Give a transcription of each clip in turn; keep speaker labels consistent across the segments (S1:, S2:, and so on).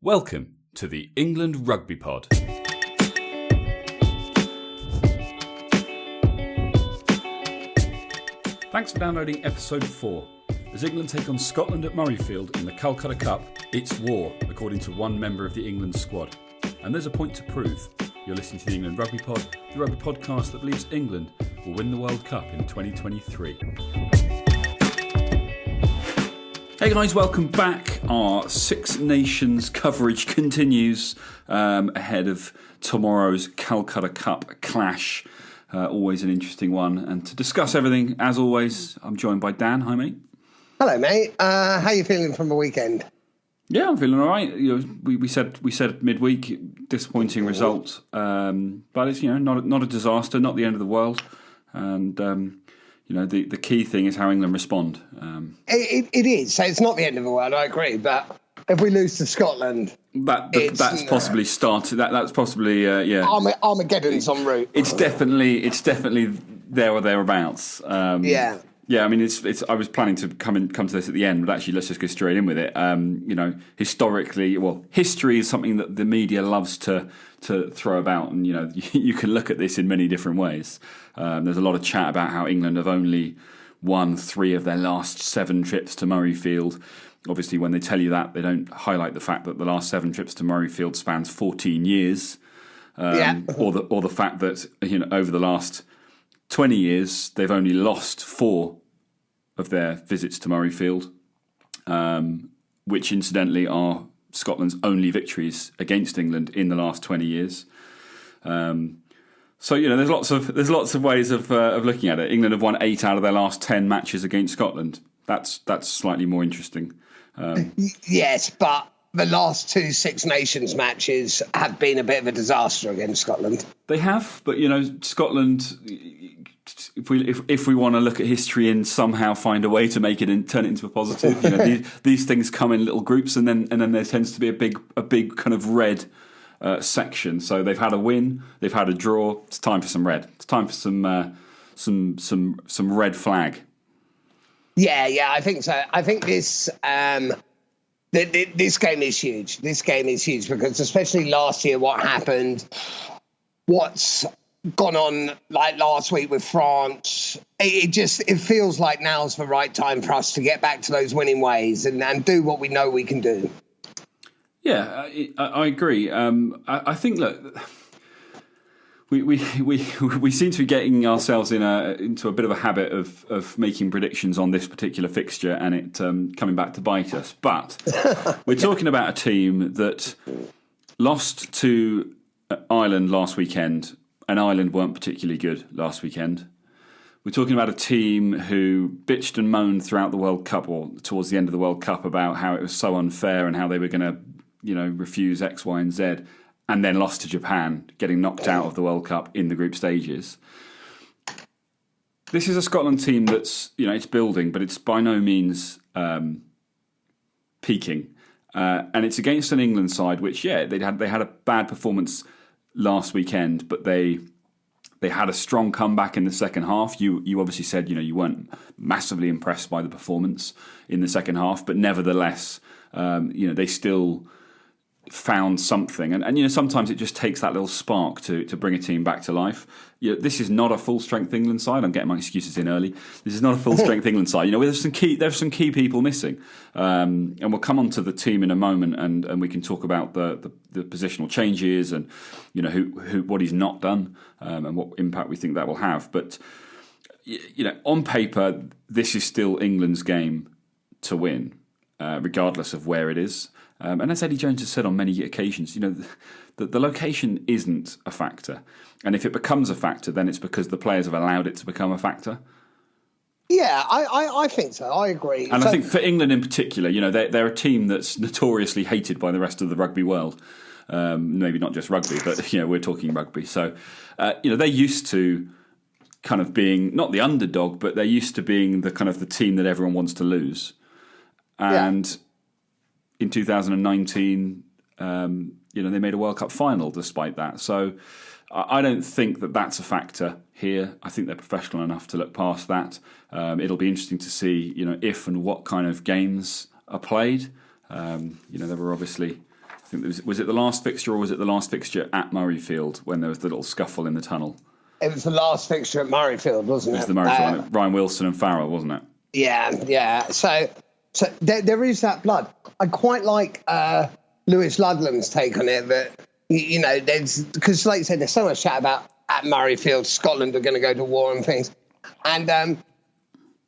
S1: Welcome to the England Rugby Pod. Thanks for downloading episode 4. As England take on Scotland at Murrayfield in the Calcutta Cup, it's war, according to one member of the England squad. And there's a point to prove. You're listening to the England Rugby Pod, the rugby podcast that believes England will win the World Cup in 2023. Hey guys, welcome back. Our Six Nations coverage continues ahead of tomorrow's Calcutta Cup clash. Always an interesting one. And to discuss everything, as always, I'm joined by Dan. Hi, mate.
S2: Hello, mate. How are you feeling from the weekend?
S1: Yeah, I'm feeling all right. We said midweek, disappointing result, but it's not a disaster, not the end of the world, and the key thing is how England respond.
S2: It is. So it's not the end of the world. I agree, but if we lose to Scotland,
S1: that's possibly started. That's possibly
S2: Armageddon's en route.
S1: It's definitely there or thereabouts. Yeah, I mean, it's. I was planning to come to this at the end, but actually, let's just go straight in with it. Historically, history is something that the media loves to throw about, and you can look at this in many different ways. There's a lot of chat about how England have only won 3 of their last 7 trips to Murrayfield. Obviously, when they tell you that, they don't highlight the fact that the last 7 trips to Murrayfield spans 14 years, or the fact that over the last 20 years, they've only lost 4 of their visits to Murrayfield, which incidentally are Scotland's only victories against England in the last 20 years. So there's lots of ways of looking at it. England have won 8 out of their last 10 matches against Scotland. That's slightly more interesting.
S2: Yes, but the last 2 Six Nations matches have been a bit of a disaster against Scotland.
S1: They have, but Scotland. If we want to look at history and somehow find a way to make it and turn it into a positive, these things come in little groups, and then there tends to be a big kind of red section. So they've had a win, they've had a draw. It's time for some red. It's time for some red flag.
S2: Yeah, I think so. I think this this game is huge. This game is huge because especially last year, what happened, what's gone on like last week with France, it feels like now's the right time for us to get back to those winning ways and do what we know we can do.
S1: Yeah, I agree. I think that we seem to be getting ourselves into a bit of a habit of making predictions on this particular fixture and it coming back to bite us. But we're talking about a team that lost to Ireland last weekend, and Ireland weren't particularly good last weekend. We're talking about a team who bitched and moaned throughout the World Cup, or towards the end of the World Cup, about how it was so unfair and how they were going to, refuse X, Y, and Z, and then lost to Japan, getting knocked out of the World Cup in the group stages. This is a Scotland team that's, it's building, but it's by no means peaking. And it's against an England side, which, they had a bad performance last weekend, but they had a strong comeback in the second half. You obviously said you weren't massively impressed by the performance in the second half, but nevertheless, they still found something, and sometimes it just takes that little spark to bring a team back to life. This is not a full strength England side. I'm getting my excuses in early. This is not a full strength England side. There's some key people missing, and we'll come on to the team in a moment, and we can talk about the positional changes and what he's not done and what impact we think that will have. But on paper, this is still England's game to win, regardless of where it is. And as Eddie Jones has said on many occasions, the location isn't a factor. And if it becomes a factor, then it's because the players have allowed it to become a factor.
S2: Yeah, I think so. I agree.
S1: And I think for England in particular, they're a team that's notoriously hated by the rest of the rugby world. Maybe not just rugby, but we're talking rugby. So, they're used to kind of being not the underdog, but they're used to being the kind of the team that everyone wants to lose. And in 2019, they made a World Cup final despite that. So I don't think that that's a factor here. I think they're professional enough to look past that. It'll be interesting to see, if and what kind of games are played. There were obviously think was it the last fixture or was it the last fixture at Murrayfield when there was the little scuffle in the tunnel?
S2: It was the last fixture at Murrayfield, wasn't it?
S1: It was the Murrayfield, Ryan Wilson and Farrell, wasn't it?
S2: Yeah. So there is that blood. I quite like Lewis Ludlam's take on it, that, you know, there's, because like you said, there's so much chat about at Murrayfield, Scotland are going to go to war and things. And,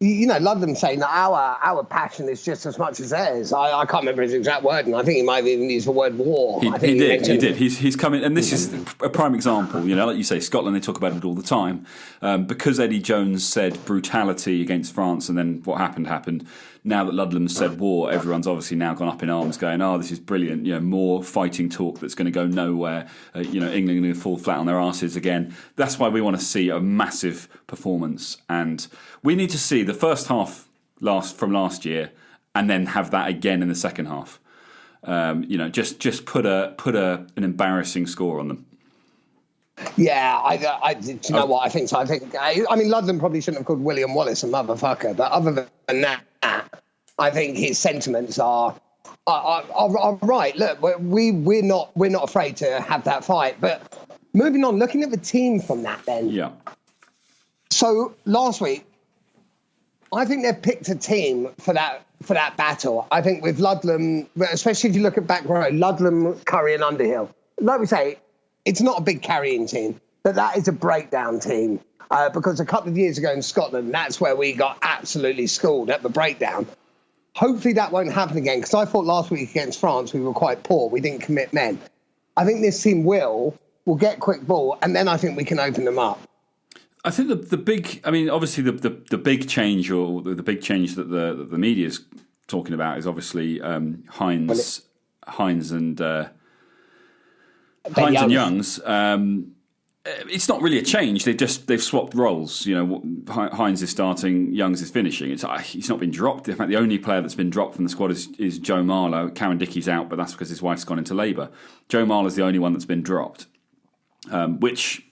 S2: you know, Ludlam saying that our passion is just as much as theirs. I can't remember his exact word, and I think he might have even used the word war.
S1: He did. He's coming, and this is a prime example. You know, like you say, Scotland, they talk about it all the time. Because Eddie Jones said brutality against France, and then what happened. Now that Ludlam said war, everyone's obviously now gone up in arms, going, "Oh, this is brilliant! You know, more fighting talk that's going to go nowhere. You know, England going to fall flat on their asses again." That's why we want to see a massive performance, and we need to see the first half from last year, and then have that again in the second half. You know, just put an embarrassing score on them.
S2: Yeah, do you know what I think? So I mean, Ludlam probably shouldn't have called William Wallace a motherfucker, but other than that, I think his sentiments are right. Look, we're not afraid to have that fight. But moving on, looking at the team from that, then.
S1: Yeah.
S2: So last week, I think they've picked a team for that battle. I think with Ludlam, especially if you look at back row, Ludlam, Curry, and Underhill. Like we say, it's not a big carrying team, but that is a breakdown team. Because a couple of years ago in Scotland, that's where we got absolutely schooled at the breakdown. Hopefully that won't happen again, because I thought last week against France we were quite poor. We didn't commit men. I think this team will get quick ball, and then I think we can open them up.
S1: I think the big, I mean, obviously the big change, or the big change that the media is talking about, is obviously Hines and Youngs. It's not really a change. They've swapped roles. You know, Hines is starting, Youngs is finishing. He's not been dropped. In fact, the only player that's been dropped from the squad is Joe Marler. Karen Dickey's out, but that's because his wife's gone into labour. Joe Marler's the only one that's been dropped, which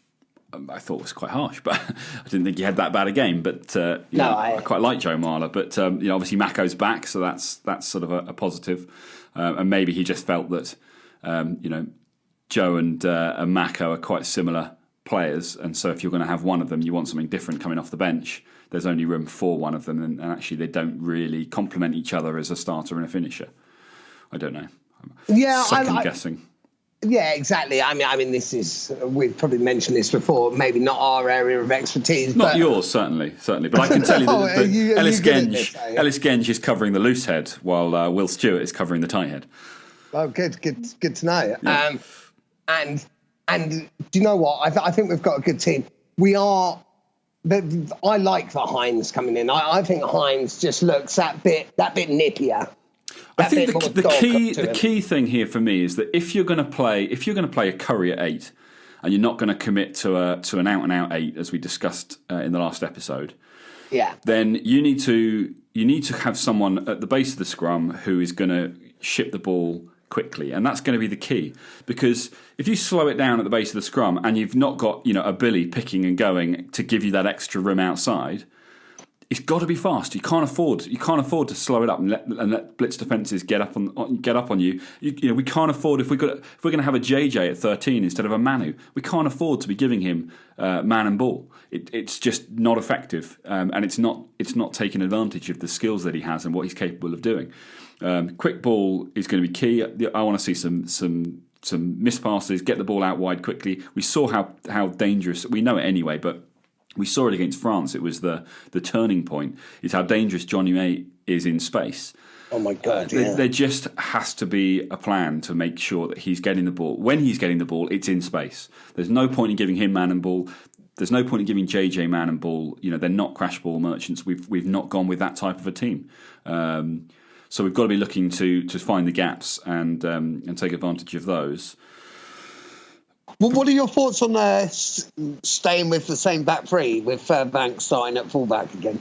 S1: I thought was quite harsh. But I didn't think he had that bad a game. But I quite like Joe Marler. But you know, obviously Mako's back, so that's sort of a positive. And maybe he just felt that you know, Joe and Mako are quite similar players, and so if you're going to have one of them, you want something different coming off the bench. There's only room for one of them, and actually they don't really complement each other as a starter and a finisher. I don't know. I'm guessing.
S2: Yeah, exactly. I mean, this is, we've probably mentioned this before, maybe not our area of expertise.
S1: Not yours, certainly. But I can tell you that Ellis Genge is covering the loose head, while Will Stewart is covering the tight head.
S2: Oh, good to know.
S1: Yeah.
S2: And do you know what? I think we've got a good team. I like the Hines coming in. I think Hines just looks that bit nippier.
S1: I think the key thing here for me is that if you're going to play a Curry at 8, and you're not going to commit to an out and out 8, as we discussed in the last episode, then you need to have someone at the base of the scrum who is going to ship the ball quickly, and that's going to be the key, because if you slow it down at the base of the scrum and you've not got, you know, a Billy picking and going to give you that extra room outside, it's got to be fast. You can't afford to slow it up and let blitz defences get up on you. You know, we can't afford, if we're going to have a JJ at 13 instead of a Manu, we can't afford to be giving him man and ball. It's just not effective, and it's not taking advantage of the skills that he has and what he's capable of doing. Quick ball is going to be key. I want to see some missed passes, get the ball out wide quickly. We saw how dangerous, we know it anyway, but we saw it against France. It was the turning point, is how dangerous Johnny May is in space.
S2: Oh my God,
S1: There just has to be a plan to make sure that he's getting the ball. When he's getting the ball, it's in space. There's no point in giving him man and ball. There's no point in giving JJ man and ball. You know, they're not crash ball merchants. We've not gone with that type of a team. So we've got to be looking to find the gaps and take advantage of those.
S2: Well, what are your thoughts on staying with the same back three, with Fairbanks starting at fullback again?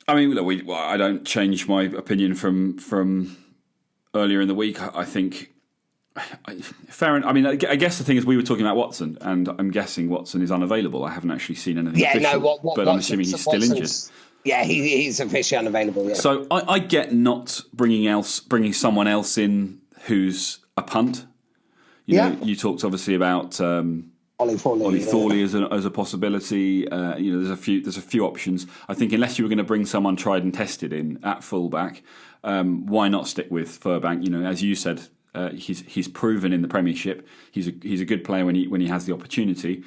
S1: I mean, look, I don't change my opinion from earlier in the week. I think fair. I mean, I guess the thing is, we were talking about Watson, and I'm guessing Watson is unavailable. I haven't actually seen anything official, but I'm assuming he's still injured.
S2: Yeah, he's officially unavailable. Yeah.
S1: So I get not bringing someone else in who's a punt. You know, you talked obviously about
S2: Ollie
S1: Thorley as a possibility. There's a few options. I think unless you were going to bring someone tried and tested in at fullback, why not stick with Furbank? You know, as you said, he's proven in the Premiership. He's a good player when he has the opportunity.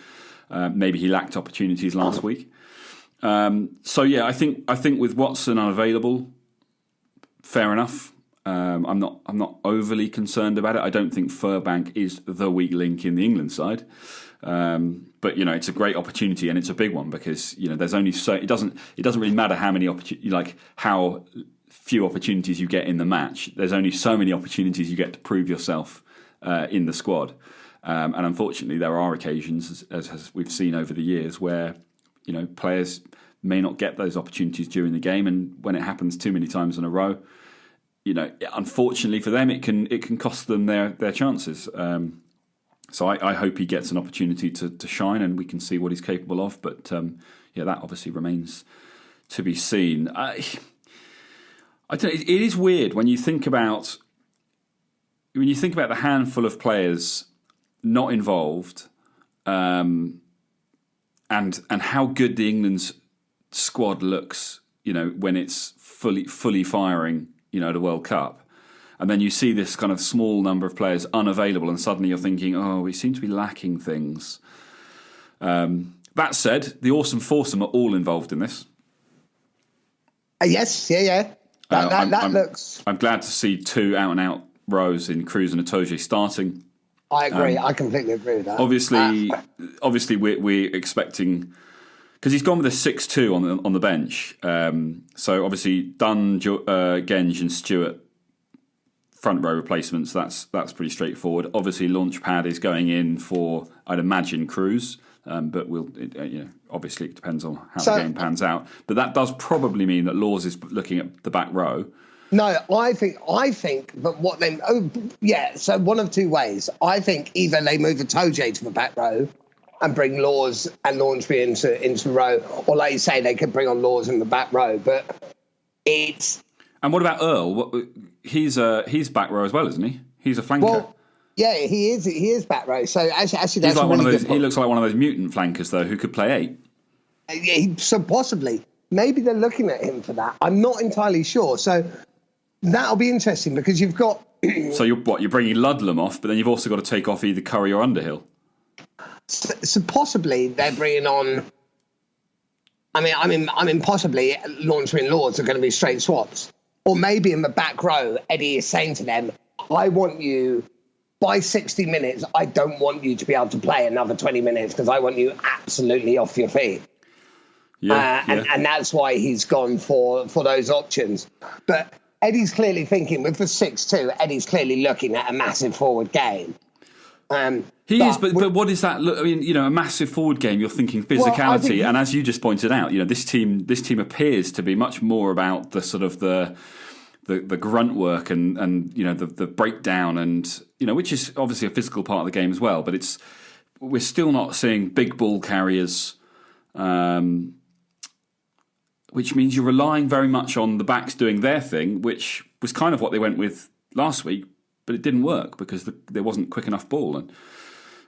S1: Maybe he lacked opportunities last week. I think with Watson unavailable, fair enough. I'm not overly concerned about it. I don't think Furbank is the weak link in the England side, but you know it's a great opportunity and it's a big one because you know there's only so it doesn't really matter how many how few opportunities you get in the match. There's only so many opportunities you get to prove yourself in the squad, and unfortunately there are occasions as we've seen over the years where you know players may not get those opportunities during the game, and when it happens too many times in a row. You know, unfortunately for them, it can cost them their chances. So I hope he gets an opportunity to shine, and we can see what he's capable of. But that obviously remains to be seen. I don't. It is weird when you think about the handful of players not involved, and how good the England's squad looks. You know, when it's fully firing. You know, the World Cup. And then you see this kind of small number of players unavailable and suddenly you're thinking, oh, we seem to be lacking things. That said, the awesome foursome are all involved in this.
S2: Yes, yeah. That looks...
S1: I'm glad to see two out-and-out rows in Cruz and Itoje starting.
S2: I agree. I completely agree with that.
S1: Obviously, we're expecting... Because he's gone with a 6-2 on the bench. So obviously Dunn, Genge and Stewart front row replacements. That's pretty straightforward. Obviously Launchpad is going in for, I'd imagine, Cruz. But obviously it depends on how the game pans out. But that does probably mean that Laws is looking at the back row.
S2: No, I think that what they... so one of two ways. I think either they move Itoje to the back row and bring Laws and Launchby into row, or like you say, they could bring on Laws in the back row. But it's...
S1: And what about Earl? He's back row as well, isn't he? He's a flanker.
S2: Well, yeah, he is. He is back row. So actually, that's
S1: like
S2: one of those.
S1: He looks like one of those mutant flankers, though, who could play 8.
S2: Yeah, so possibly. Maybe they're looking at him for that. I'm not entirely sure. So that'll be interesting because you've got.
S1: So you're bringing Ludlam off, but then you've also got to take off either Curry or Underhill.
S2: So possibly they're bringing on. I mean, possibly Launcher and Lords are going to be straight swaps, or maybe in the back row, Eddie is saying to them, "I want you by 60 minutes. I don't want you to be able to play another 20 minutes because I want you absolutely off your feet." And that's why he's gone for those options. But Eddie's clearly thinking with the 6-2. Eddie's clearly looking at a massive forward game.
S1: But what is that? I mean, a massive forward game. You're thinking physicality, and as you just pointed out, this team appears to be much more about the sort of the grunt work and the breakdown and which is obviously a physical part of the game as well. But we're still not seeing big ball carriers, which means you're relying very much on the backs doing their thing, which was kind of what they went with last week. But it didn't work because there wasn't quick enough ball. And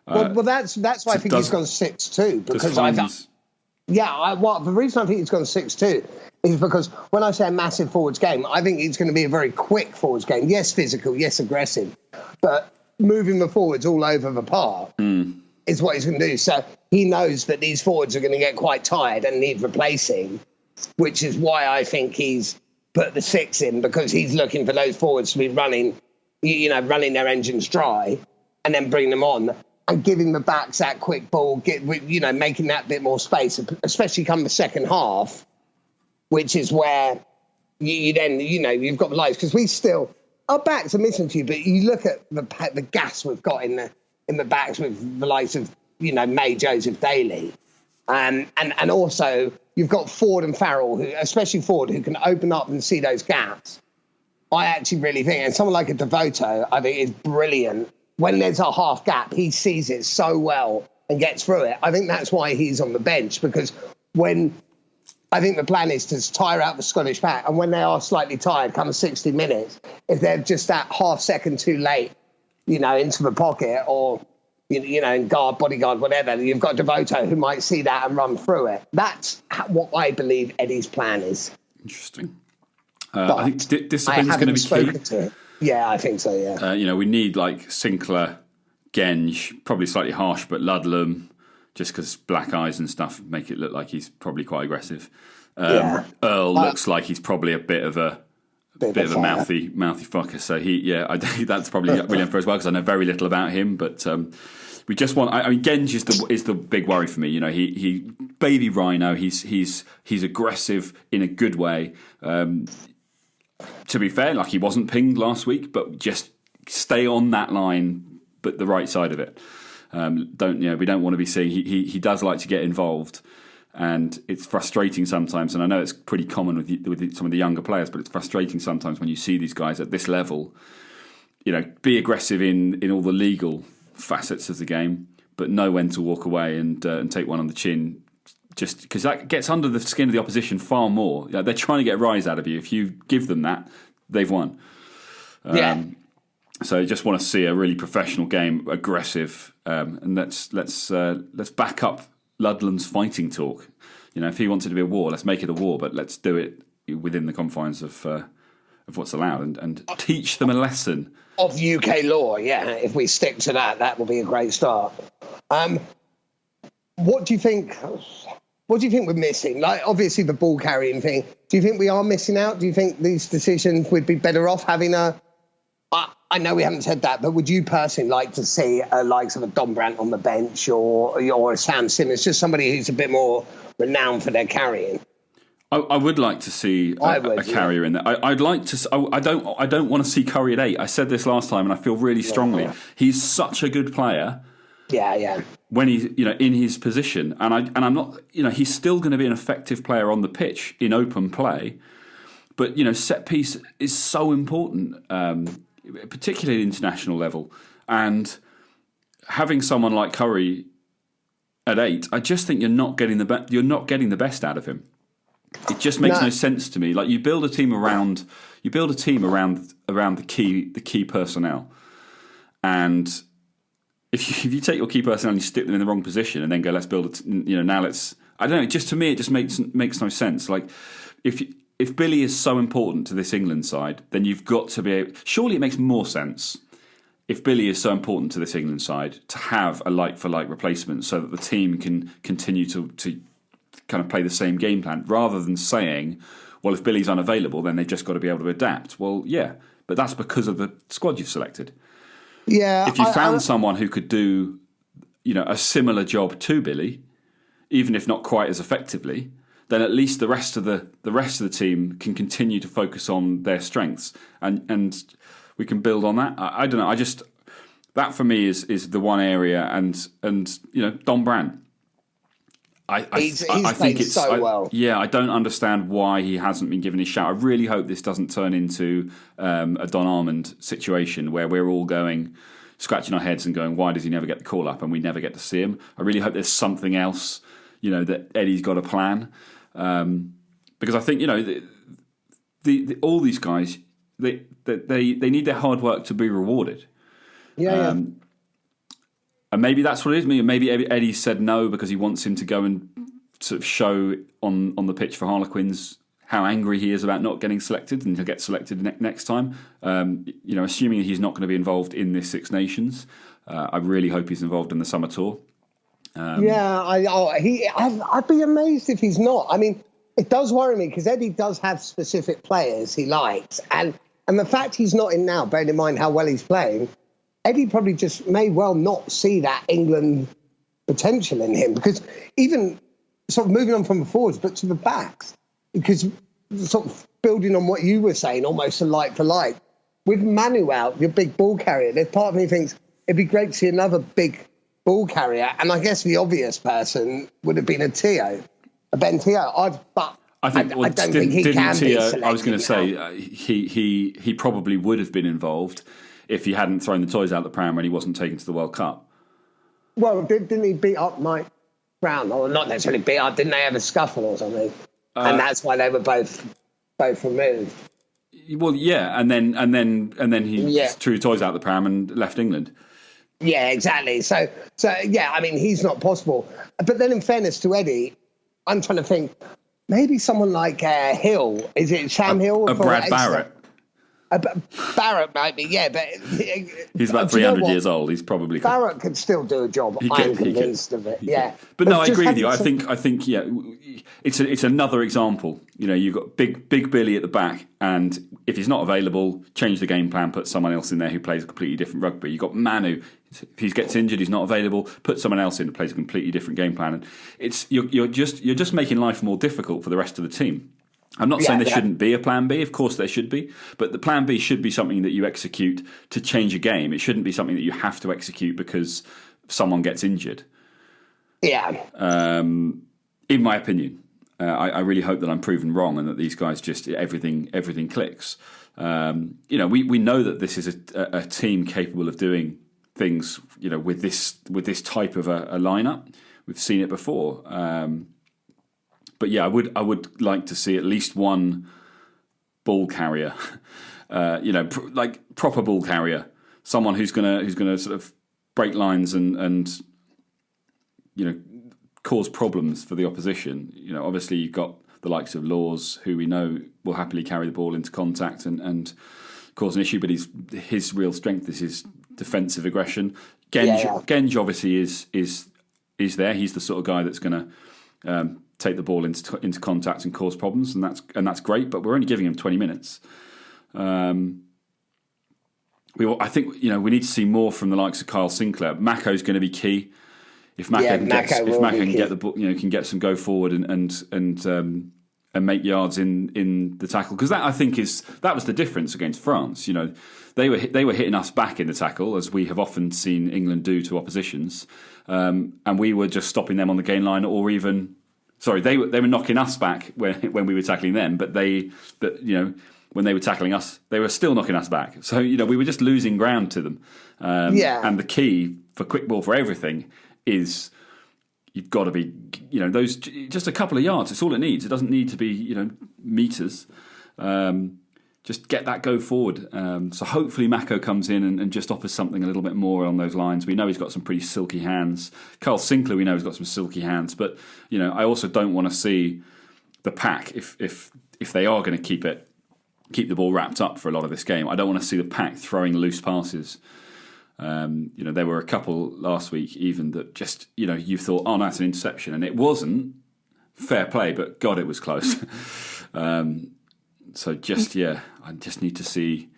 S2: well, that's why I think he's gone 6-2 because the reason I think he's gone 6-2 is because when I say a massive forwards game, I think it's going to be a very quick forwards game. Yes, physical, yes, aggressive, but moving the forwards all over the park is what he's going to do. So he knows that these forwards are going to get quite tired and need replacing, which is why I think he's put the 6 in because he's looking for those forwards to be running their engines dry and then bring them on and giving the backs that quick ball, making that bit more space, especially come the second half, which is where you've got the lights. Because our backs are missing to you, but you look at the gas we've got in the backs with the likes of, May, Joseph, Daly. And also you've got Ford and Farrell, especially Ford, who can open up and see those gaps. I actually really think, and someone like a Devoto, I think is brilliant. When there's a half gap, he sees it so well and gets through it. I think that's why he's on the bench, because I think the plan is to tire out the Scottish pack, and when they are slightly tired, come 60 minutes, if they're just that half second too late, into the pocket or, in guard, bodyguard, whatever. You've got Devoto who might see that and run through it. That's what I believe Eddie's plan is.
S1: Interesting. I think discipline's going to be key.
S2: Yeah, I think so, yeah.
S1: We need like Sinclair, Genge, probably slightly harsh, but Ludlam, just because black eyes and stuff make it look like he's probably quite aggressive. Earl looks like he's probably a bit of a mouthy fucker. So I think that's probably really unfair as well, because I know very little about him. But we just want. I mean, Genge is the big worry for me. He baby rhino. He's aggressive in a good way. To be fair, like he wasn't pinged last week, but just stay on that line, but the right side of it. We don't want to be seeing. He does like to get involved. And it's frustrating sometimes, and I know it's pretty common with some of the younger players, but it's frustrating sometimes when you see these guys at this level, be aggressive in all the legal facets of the game, but know when to walk away and take one on the chin, just because that gets under the skin of the opposition far more. They're trying to get a rise out of you. If you give them that, they've won. So I just want to see a really professional game, aggressive, and let's back up Ludlam's fighting talk. If he wants it to be a war, let's make it a war, but let's do it within the confines of what's allowed and teach them a lesson
S2: of UK law. Yeah, if we stick to that will be a great start. What do you think? What do you think we're missing? Like, obviously the ball carrying thing. Do you think we are missing out? Do you think these decisions would be better off having a? I know we haven't said that, but would you personally like to see likes of a Don Brandt on the bench or a Sam Simmons, just somebody who's a bit more renowned for their carrying?
S1: I would like to see a carrier in there. I'd like to. I don't want to see Curry at 8. I said this last time, and I feel really strongly. Yeah. He's such a good player.
S2: Yeah.
S1: When he's in his position, and I'm not. He's still going to be an effective player on the pitch in open play, but set piece is so important. Particularly at international level, and having someone like Curry at 8, I just think you're not getting the best out of him. It just makes no sense to me. Like, you build a team around the key personnel, and if you take your key personnel and you stick them in the wrong position and then go, let's build now let's, I don't know. Just to me, it just makes no sense. Like, if Billy is so important to this England side, then you've got to be able... Surely it makes more sense, if Billy is so important to this England side, to have a like-for-like replacement so that the team can continue to kind of play the same game plan, rather than saying, well, if Billy's unavailable, then they've just got to be able to adapt. Well, yeah, but that's because of the squad you've selected.
S2: Yeah.
S1: If you found someone who could do a similar job to Billy, even if not quite as effectively, then at least the rest of the team can continue to focus on their strengths, and we can build on that. I don't know. That for me is the one area, and Don Brandt. I think it's
S2: so well.
S1: Yeah, I don't understand why he hasn't been given his shout. I really hope this doesn't turn into a Don Armand situation where we're all scratching our heads and going, why does he never get the call up and we never get to see him? I really hope there's something else, that Eddie's got a plan. Because I think all these guys they need their hard work to be rewarded.
S2: Yeah.
S1: And maybe that's what it is. Maybe Eddie said no because he wants him to go and sort of show on the pitch for Harlequins how angry he is about not getting selected, and he'll get selected next time. Assuming he's not going to be involved in this Six Nations, I really hope he's involved in the summer tour.
S2: I'd be amazed if he's not. I mean, it does worry me because Eddie does have specific players he likes, and the fact he's not in now, bearing in mind how well he's playing, Eddie probably just may well not see that England potential in him, because even sort of moving on from the forwards, but to the backs, because sort of building on what you were saying, almost a like for like, with Manu out, your big ball carrier, there's part of me thinks it'd be great to see another big ball carrier, and I guess the obvious person would have been a Ben Teo. I don't think he can be selected.
S1: I was going to say he probably would have been involved if he hadn't thrown the toys out the pram when he wasn't taken to the World Cup.
S2: Well, didn't he beat up Mike Brown, or not necessarily beat up? Didn't they have a scuffle or something? And that's why they were both removed.
S1: Well, yeah, and then he just threw toys out the pram and left England.
S2: Yeah, exactly. So yeah, I mean, he's not possible. But then, in fairness to Eddie, I'm trying to think. Maybe someone like Hill. Is it Sam Hill?
S1: Or Brad Barrett.
S2: Barrett might be, yeah, but
S1: he's about 300 years old. He's probably
S2: Barrett could still do a job. I'm convinced of it. Yeah,
S1: but no, I agree with you. I think yeah, it's another example. You know, you've got big Billy at the back, and if he's not available, change the game plan, put someone else in there who plays a completely different rugby. You've got Manu. If he gets injured, he's not available. Put someone else in who plays a completely different game plan, and you're just making life more difficult for the rest of the team. I'm not saying there shouldn't be a plan B. Of course there should be. But the plan B should be something that you execute to change a game. It shouldn't be something that you have to execute because someone gets injured.
S2: Yeah.
S1: In my opinion. I really hope that I'm proven wrong and that these guys just, everything clicks. We know that this is a team capable of doing things, with this type of a lineup. We've seen it before. But yeah, I would like to see at least one ball carrier, like proper ball carrier, someone who's gonna sort of break lines and cause problems for the opposition. Obviously you've got the likes of Laws, who we know will happily carry the ball into contact and cause an issue, but his real strength is his defensive aggression. Genge obviously is there. He's the sort of guy that's going to take the ball into contact and cause problems, and that's great. But we're only giving him 20 minutes. I think we need to see more from the likes of Kyle Sinclair. Mako's going to be key. If Mako can get the ball, can get some go forward and make yards in the tackle, because that I think that was the difference against France. They were hitting us back in the tackle, as we have often seen England do to oppositions, and we were just stopping them on the gain line, or even. Sorry, they were knocking us back when we were tackling them, but when they were tackling us, they were still knocking us back. So we were just losing ground to them. And the key for quick ball for everything is you've got to be those just a couple of yards. It's all it needs. It doesn't need to be meters. Just get that go forward. So hopefully Mako comes in and just offers something a little bit more on those lines. We know he's got some pretty silky hands. Carl Sinclair, we know he's got some silky hands. But I also don't want to see the pack, if they are going to keep the ball wrapped up for a lot of this game. I don't want to see the pack throwing loose passes. There were a couple last week even that just you thought, oh no, that's an interception, and it wasn't. Fair play, but God, it was close. So I just need to see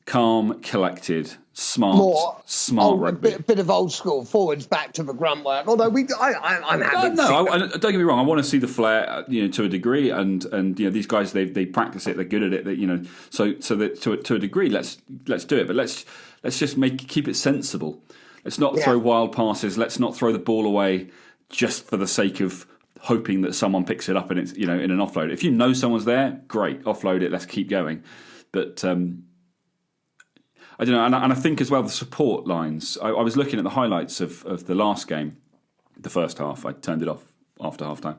S1: calm, collected, smart rugby.
S2: A bit of old school forwards back to the grunt work. Although I'm happy.
S1: Don't get me wrong. I want to see the flair, to a degree, and these guys they practice it. They're good at it. So that to a degree, let's do it. But let's just keep it sensible. Let's not throw wild passes. Let's not throw the ball away just for the sake of hoping that someone picks it up and it's in an offload. If you know someone's there, great, offload it. Let's keep going. But I don't know, and I think as well the support lines. I was looking at the highlights of the last game, the first half. I turned it off after half time,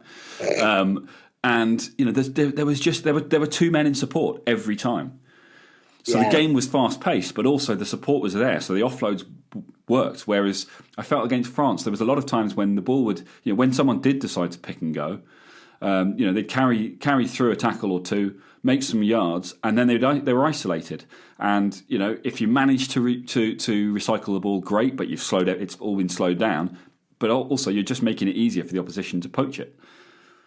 S1: and there were two men in support every time. So the game was fast paced, but also the support was there. So the offloads worked. Whereas I felt against France, there was a lot of times when the ball would, when someone did decide to pick and go, they'd carry through a tackle or two, make some yards, and then they were isolated. And if you manage to recycle the ball, great. But you've slowed it; it's all been slowed down. But also, you're just making it easier for the opposition to poach it.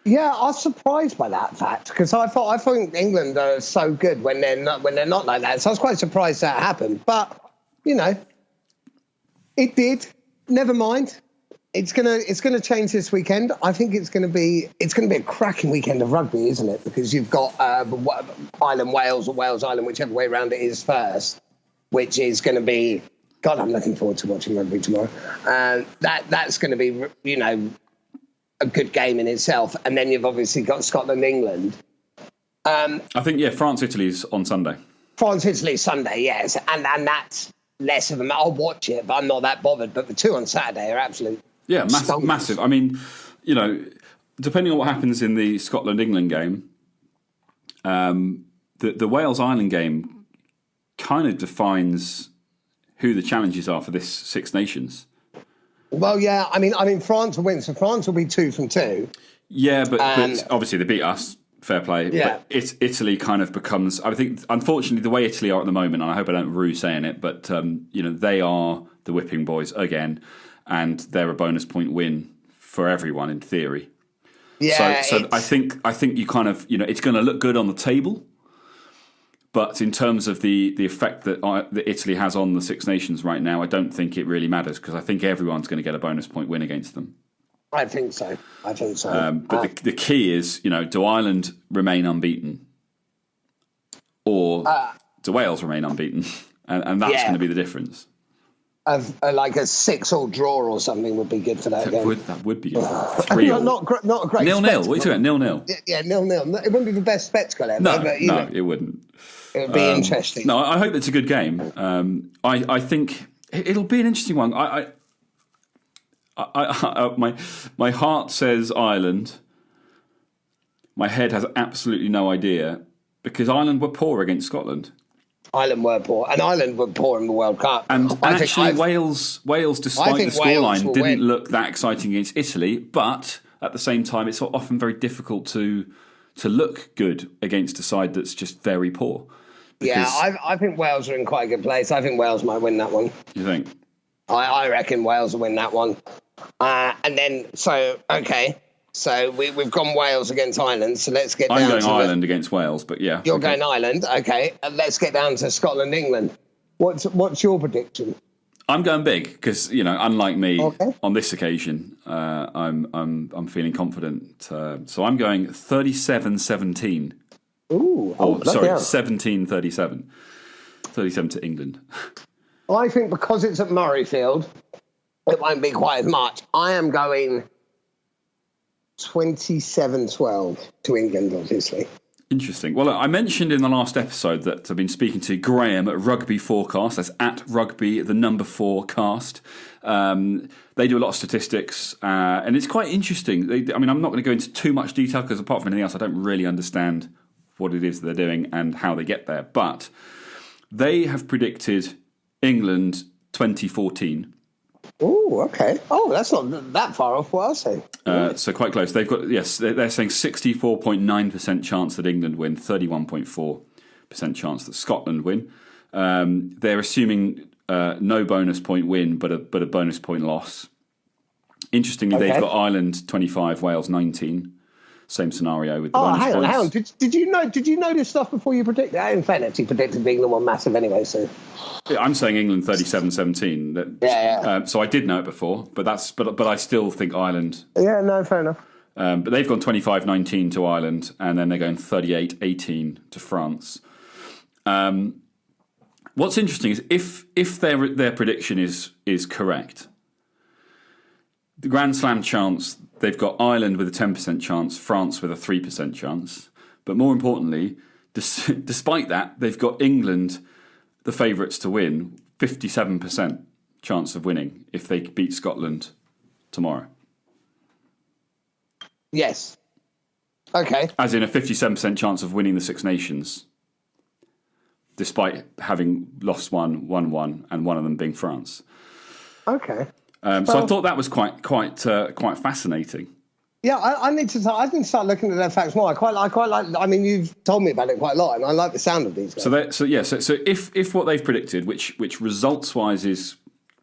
S2: Yeah, I was surprised by that fact, because I think England are so good when they're not like that. So I was quite surprised that happened. But it did. Never mind. It's gonna change this weekend. I think it's gonna be a cracking weekend of rugby, isn't it? Because you've got Ireland Wales or Wales Ireland, whichever way around it is first, which is going to be. God, I'm looking forward to watching rugby tomorrow. That's going to be a good game in itself. And then you've obviously got Scotland England.
S1: I think France Italy is on Sunday.
S2: France Italy Sunday, yes, and that's less of a. I'll watch it, but I'm not that bothered. But the two on Saturday are absolute.
S1: Yeah, massive. I mean, depending on what happens in the Scotland-England game, the Wales-Ireland game kind of defines who the challenges are for this Six Nations.
S2: Well, yeah, I mean, France will win, so France will be 2 from 2.
S1: Yeah, but obviously they beat us. Fair play.
S2: Yeah.
S1: But Italy kind of becomes, I think, unfortunately, the way Italy are at the moment, and I hope I don't rue saying it, but they are the whipping boys again, and they're a bonus point win for everyone in theory.
S2: Yeah.
S1: So I think you kind of, it's going to look good on the table, but in terms of the effect that Italy has on the Six Nations right now, I don't think it really matters, because I think everyone's going to get a bonus point win against them.
S2: I think so.
S1: But the key is, do Ireland remain unbeaten, or do Wales remain unbeaten? And that's going to be the difference.
S2: Like a 6-all draw or something would be good for that game.
S1: That would be good. 3-3.
S2: not a great
S1: 0-0. What are you talking about? 0-0.
S2: Yeah, 0-0. It wouldn't be the best spectacle ever.
S1: No,
S2: but,
S1: it wouldn't.
S2: It would be interesting.
S1: No, I hope it's a good game. I think it'll be an interesting one. My heart says Ireland. My head has absolutely no idea, because Ireland were poor against Scotland.
S2: Ireland were poor, and Ireland were poor in the World Cup.
S1: And actually, Wales, despite the scoreline, didn't look that exciting against Italy. But at the same time, it's often very difficult to look good against a side that's just very poor.
S2: Yeah, I think Wales are in quite a good place. I think Wales might win that one.
S1: You think?
S2: I reckon Wales will win that one. And then, so we've gone Wales against Ireland, so let's get down to...
S1: I'm going Ireland against Wales, but yeah.
S2: You're going Ireland, okay. And let's get down to Scotland, England. What's your prediction?
S1: I'm going big, because, unlike me, on this occasion, I'm feeling confident. So I'm going 37-17.
S2: Ooh.
S1: 17-37. 37 to England.
S2: I think because it's at Murrayfield, it won't be quite as much. I am going 27-12 to England, obviously.
S1: Interesting. Well, I mentioned in the last episode that I've been speaking to Graham at Rugby Forecast. That's at Rugby, the number 4 cast. They do a lot of statistics, and it's quite interesting. I'm not going to go into too much detail, because apart from anything else, I don't really understand what it is they're doing and how they get there. But they have predicted England 2014.
S2: Oh, okay. Oh, that's not that far off what I was saying.
S1: So quite close. They've got, they're saying 64.9% chance that England win, 31.4% chance that Scotland win. They're assuming no bonus point win, but a bonus point loss. Interestingly, they've got Ireland 25, Wales 19. Same scenario with the bonus points.
S2: Hang on. Did you know this stuff before you predicted? In fairness, you predicted England were massive anyway. So
S1: I'm saying England 37-17.
S2: Yeah.
S1: So I did know it before, but I still think Ireland.
S2: Yeah, no, fair enough.
S1: But they've gone 25-19 to Ireland, and then they're going 38-18 to France. What's interesting is if their prediction is correct, the Grand Slam chance, they've got Ireland with a 10% chance, France with a 3% chance. But more importantly, despite that, they've got England, the favourites to win, 57% chance of winning if they beat Scotland tomorrow.
S2: Yes. Okay.
S1: As in a 57% chance of winning the Six Nations, despite having lost one, won one, and one of them being France.
S2: Okay.
S1: So I thought that was quite fascinating. Yeah,
S2: I need to start looking at their facts more. I quite like. I mean, you've told me about it quite a lot, and I like the sound of these guys.
S1: So if what they've predicted, which results wise is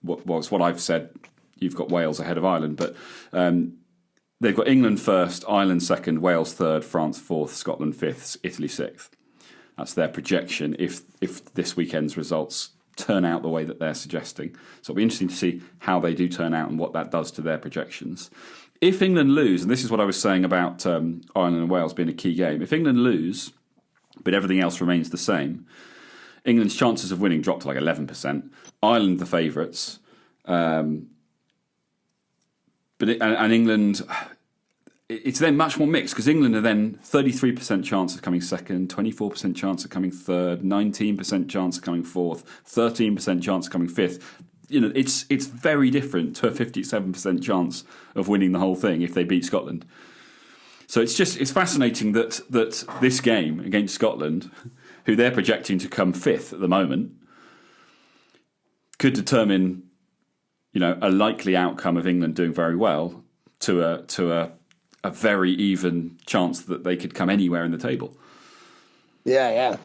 S1: what I've said, you've got Wales ahead of Ireland, but they've got England first, Ireland second, Wales third, France fourth, Scotland fifth, Italy sixth. That's their projection. If this weekend's results turn out the way that they're suggesting. So it'll be interesting to see how they do turn out and what that does to their projections. If England lose, and this is what I was saying about Ireland and Wales being a key game, if England lose, but everything else remains the same, England's chances of winning drop to like 11%. Ireland the favourites. And England, it's then much more mixed, because England are then 33% chance of coming second, 24% chance of coming third, 19% chance of coming fourth, 13% chance of coming fifth. It's very different to a 57% chance of winning the whole thing if they beat Scotland. So it's fascinating that this game against Scotland who they're projecting to come fifth at the moment, could determine, a likely outcome of England doing very well to a very even chance that they could come anywhere in the table.
S2: Yeah.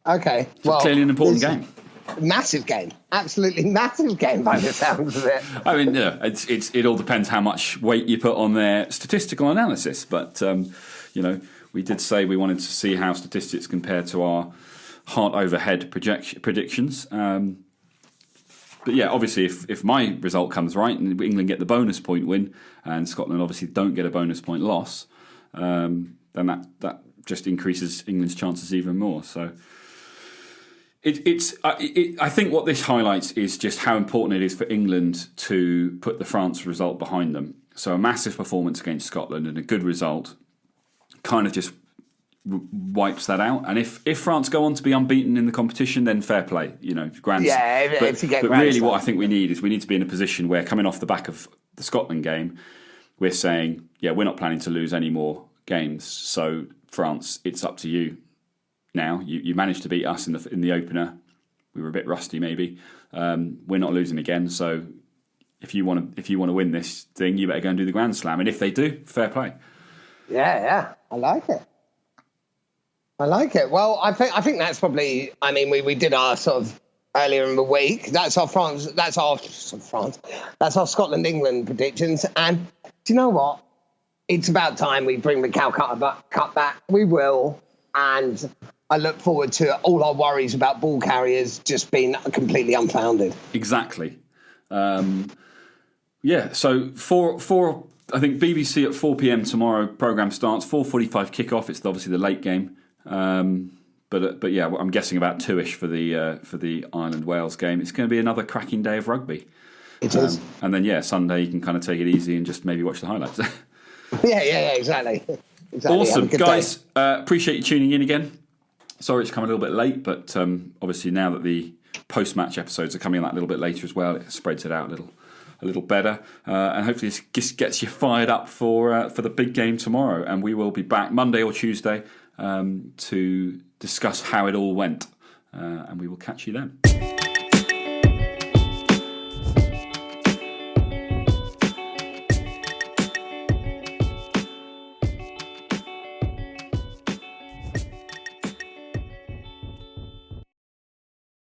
S2: Okay.
S1: So clearly an important game.
S2: Massive game. Absolutely massive game by the sounds of it.
S1: I mean, it all depends how much weight you put on their statistical analysis. But, we did say we wanted to see how statistics compare to our heart overhead predictions. But yeah, obviously, if my result comes right and England get the bonus point win and Scotland obviously don't get a bonus point loss, then that just increases England's chances even more. So I think what this highlights is just how important it is for England to put the France result behind them. So a massive performance against Scotland and a good result kind of just wipes that out. And if France go on to be unbeaten in the competition, then fair play, grand.
S2: Yeah, if you get
S1: but really what I think we need to be in a position where, coming off the back of the Scotland game, we're saying, we're not planning to lose any more games. So France, it's up to you now. You managed to beat us in the opener. We were a bit rusty maybe. We're not losing again. So if you want to win this thing, you better go and do the Grand Slam. And if they do, fair play.
S2: Yeah, I like it. Well, I think that's probably. I mean, we did our sort of earlier in the week. That's our France. That's our Scotland England predictions. And do you know what? It's about time we bring the Calcutta Cup back. We will, and I look forward to all our worries about ball carriers just being completely unfounded.
S1: Exactly. So for I think BBC at 4 p.m. tomorrow programme starts. 4:45 kickoff. It's obviously the late game. But yeah, I'm guessing about 2ish for the Ireland-Wales game. It's going to be another cracking day of rugby.
S2: It is.
S1: And then Sunday you can kind of take it easy and just maybe watch the highlights.
S2: Yeah, exactly.
S1: Awesome, guys. Appreciate you tuning in again. Sorry it's come a little bit late, but obviously now that the post-match episodes are coming that little bit later as well, it spreads it out a little better, and hopefully this just gets you fired up for the big game tomorrow. And we will be back Monday or Tuesday to discuss how it all went, and we will catch you then.